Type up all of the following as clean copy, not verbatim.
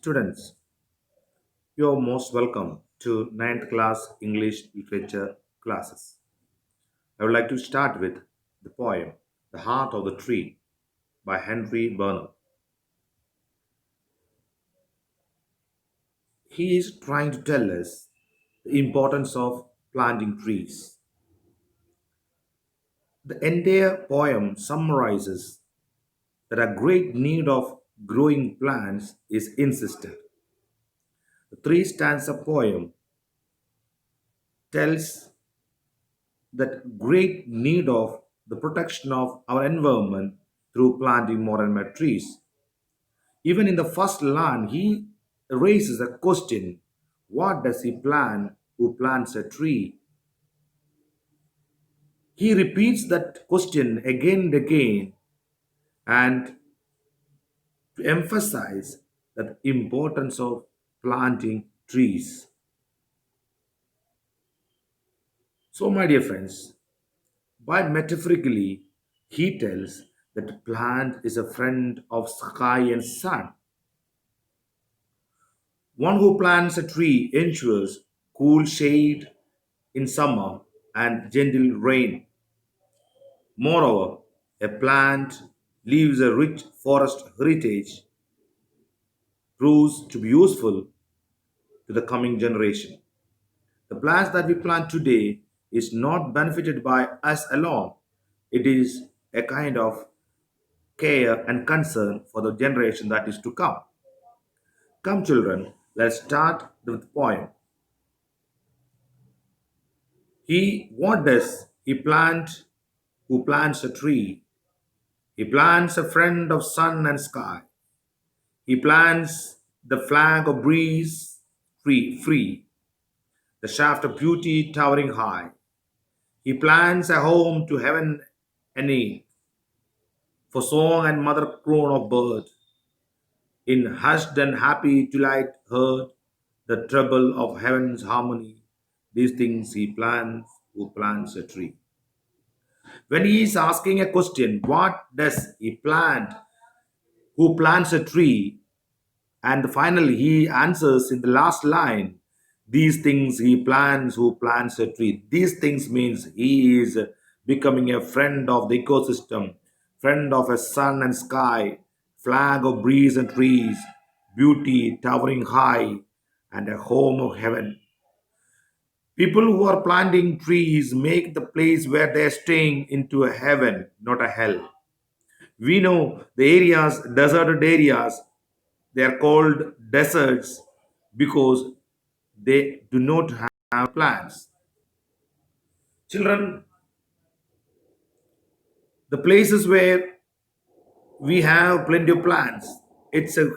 Students, you are most welcome to ninth class English literature classes. I would like to start with the poem The Heart of the Tree by Henry Bernard. He is trying to tell us the importance of planting trees. The entire poem summarizes that a great need of growing plants is insisted. The three stanza poem tells that great need of the protection of our environment through planting more and more trees. Even in the first line, he raises a question: what does he plan who plants a tree? He repeats that question again and again and to emphasize the importance of planting trees. So, my dear friends, by metaphorically, he tells that plant is a friend of sky and sun. One who plants a tree ensures cool shade in summer and gentle rain. Moreover, a plant leaves a rich forest heritage, proves to be useful to the coming generation. The plants that we plant today is not benefited by us alone. It is a kind of care and concern for the generation that is to come. Come, children, let's start with the poem. What does he plant who plants a tree? He plants a friend of sun and sky. He plants the flag of breeze free, the shaft of beauty towering high. He plants a home to heaven and earth, for song and mother crown of bird. In hushed and happy delight heard, the treble of heaven's harmony. These things he plants who plants a tree. When he is asking a question, what does he plant who plants a tree? And finally, he answers in the last line, these things he plants who plants a tree. These things means he is becoming a friend of the ecosystem, friend of a sun and sky, flag of breeze and trees, beauty towering high, and a home of heaven. People who are planting trees make the place where they are staying into a heaven, not a hell. We know the areas, deserted areas, they are called deserts because they do not have plants. Children, the places where we have plenty of plants, it's a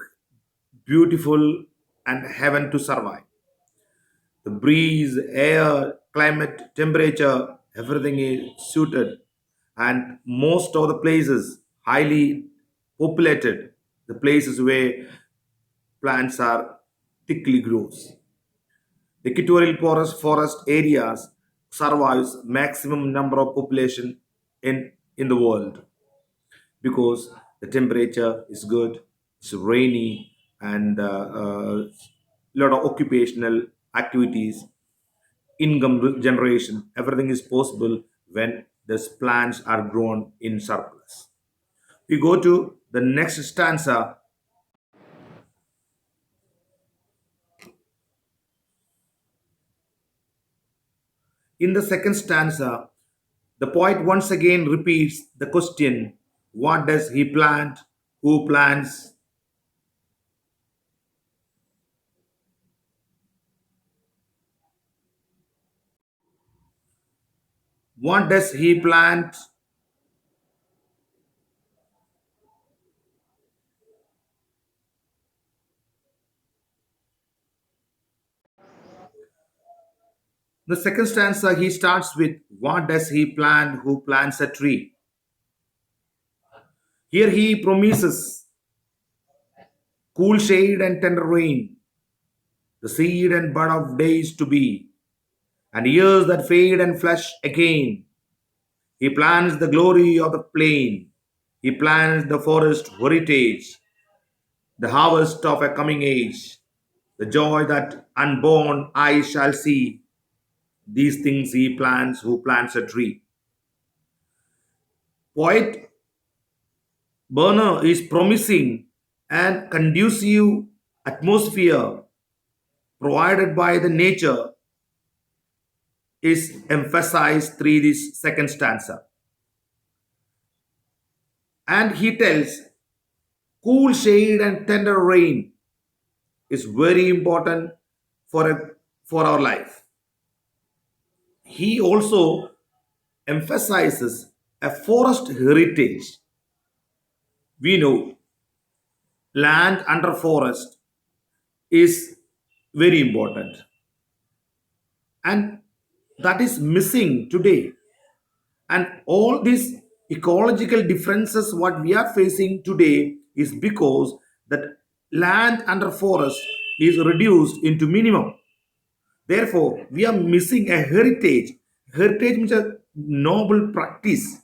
beautiful and heaven to survive. The breeze, air, climate, temperature, everything is suited, and most of the places highly populated, the places where plants are thickly grows. The equatorial forest areas survives maximum number of population in the world because the temperature is good, it's rainy, and lot of occupational activities, income generation, everything is possible when these plants are grown in surplus. We go to the next stanza. In the second stanza, the poet once again repeats the question: what does he plant? Who plants? What does he plant? The second stanza he starts with: what does he plant? Who plants a tree? Here he promises cool shade and tender rain, the seed and bud of days to be, and years that fade and flush again. He plants the glory of the plain. He plants the forest heritage, the harvest of a coming age, the joy that unborn eyes shall see. These things he plants who plants a tree. Poet Burner is promising and conducive atmosphere provided by the nature is emphasized through this second stanza. And he tells cool shade and tender rain is very important for our life. He also emphasizes a forest heritage. We know land under forest is very important, and that is missing today. And all these ecological differences what we are facing today is because that land under forest is reduced into minimum. Therefore we are missing a heritage. Heritage means a noble practice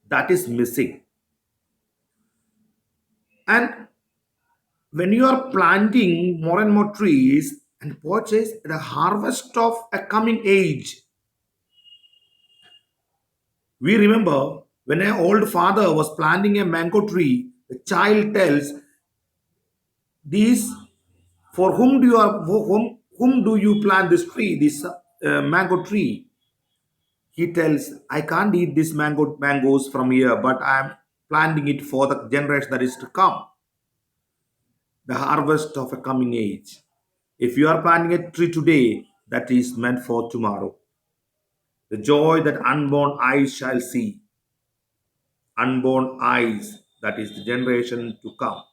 that is missing. And when you are planting more and more trees, and purchase the harvest of a coming age. We remember when an old father was planting a mango tree, the child tells, "These for whom do you plant this tree, this mango tree?" He tells, "I can't eat this mangoes from here, but I am planting it for the generation that is to come, the harvest of a coming age." If you are planting a tree today, that is meant for tomorrow. The joy that unborn eyes shall see, unborn eyes, that is the generation to come.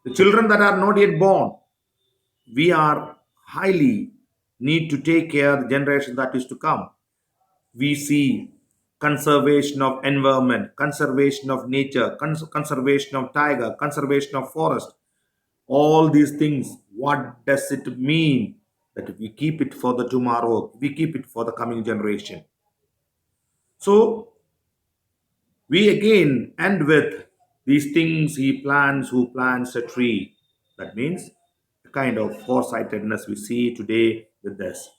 The children that are not yet born, we are highly need to take care of the generation that is to come. We see conservation of environment, conservation of nature, conservation of tiger, conservation of forest. All these things, what does it mean? That we keep it for the tomorrow, we keep it for the coming generation. So we again end with these things he plants who plants a tree. That means the kind of foresightedness we see today with this.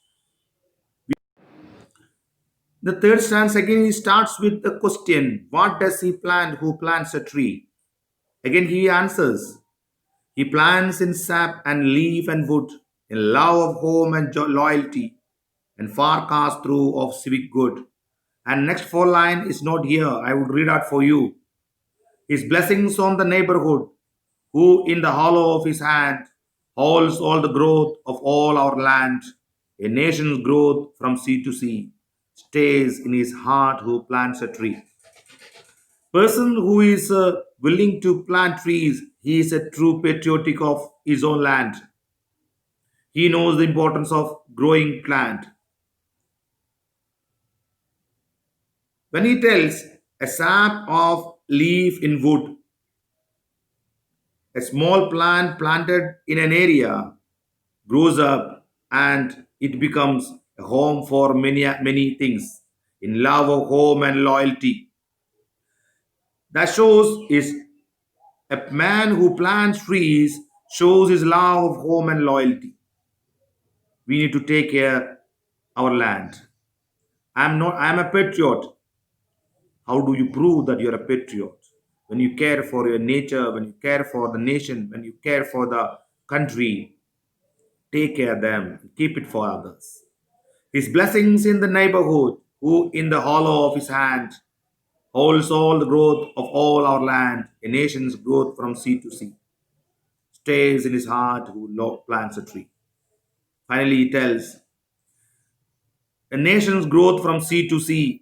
The third stanza again he starts with the question, what does he plant who plants a tree? Again he answers, he plants in sap and leaf and wood, in love of home and loyalty, and forecast through of civic good. And next four line is not here. I would read out for you. His blessings on the neighborhood, who in the hollow of his hand holds all the growth of all our land, a nation's growth from sea to sea, stays in his heart who plants a tree. Person who is willing to plant trees, he is a true patriotic of his own land. He knows the importance of growing plant. When he tells a sap of leaf in wood, a small plant planted in an area grows up and it becomes a home for many things in love of home and loyalty. That shows is a man who plants trees shows his love of home and loyalty. We need to take care our land. I'm a patriot. How do you prove that you're a patriot? When you care for your nature, when you care for the nation, when you care for the country, take care of them, keep it for others. His blessings in the neighborhood, who in the hollow of his hand holds all the growth of all our land, a nation's growth from sea to sea, stays in his heart who plants a tree. Finally, he tells, a nation's growth from sea to sea.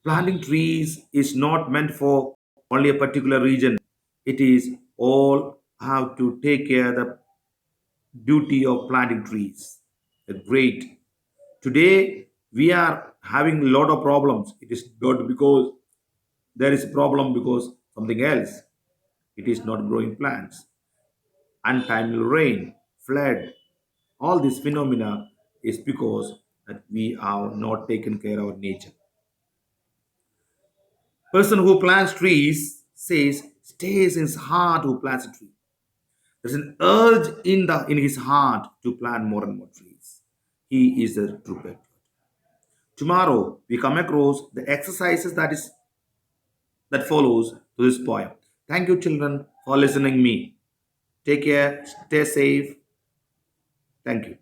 Planting trees is not meant for only a particular region. It is all have to take care the duty of planting trees. Great. Today we are having a lot of problems. It is not because there is a problem because something else. It is not growing plants. Untimely rain, flood, all these phenomena is because that we are not taken care of our nature. Person who plants trees says stays in his heart who plants a tree. There's an urge in his heart to plant more and more trees. He is the true patriot. Tomorrow we come across the exercises that follows to this poem. Thank you, children, for listening me. Take care, stay safe. Thank you.